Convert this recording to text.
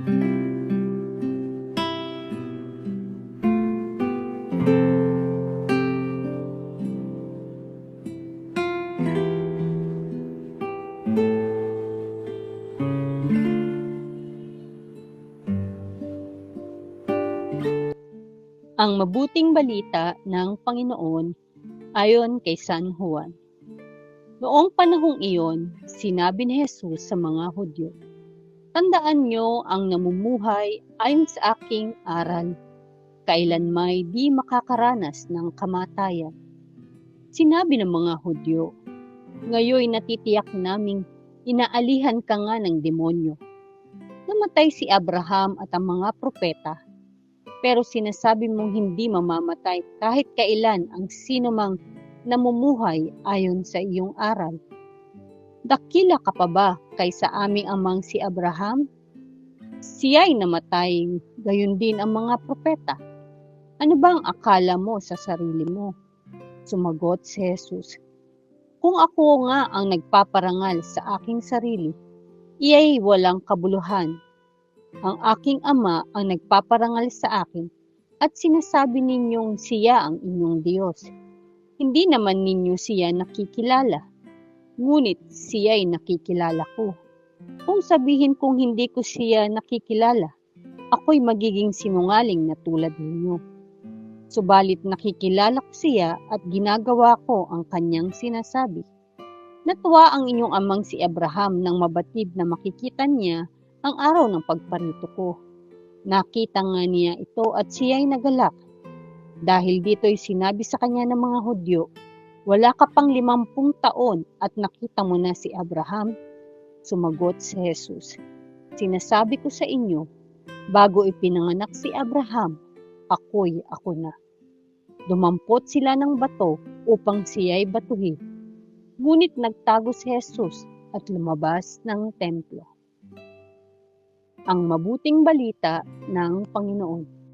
Ang mabuting balita ng Panginoon ayon kay San Juan. Noong panahong iyon, sinabi ni Jesus sa mga Hudyo, "Tandaan niyo ang namumuhay ayon sa aking aral, kailanmay di makakaranas ng kamatayan." Sinabi ng mga Hudyo, "Ngayoy natitiyak naming inaalihan ka nga ng demonyo. Namatay si Abraham at ang mga propeta, pero sinasabi mong hindi mamamatay kahit kailan ang sinumang namumuhay ayon sa iyong aral. Dakila ka pa ba kaysa aming amang si Abraham? Siya'y namatay, gayon din ang mga propeta. Ano bang akala mo sa sarili mo?" Sumagot si Jesus, "Kung ako nga ang nagpaparangal sa aking sarili, iya'y walang kabuluhan. Ang aking Ama ang nagpaparangal sa akin, at sinasabi ninyong siya ang inyong Diyos. Hindi naman ninyo siya nakikilala, ngunit siya'y nakikilala ko. Kung sabihin kong hindi ko siya nakikilala, ako'y magiging sinungaling na tulad ninyo. Subalit nakikilala ko siya at ginagawa ko ang kanyang sinasabi. Natuwa ang inyong amang si Abraham nang mabatid na makikita niya ang araw ng pagparito ko. Nakita nga niya ito at siya'y nagalak. Dahil dito'y sinabi sa kanya ng mga Hudyo, "Wala ka pang 50 taon at nakita mo na si Abraham?" Sumagot si Jesus, "Sinasabi ko sa inyo, bago ipinanganak si Abraham, ako na." Dumampot sila ng bato upang siya'y batuhin. Ngunit nagtago si Jesus at lumabas ng templo. Ang mabuting balita ng Panginoon.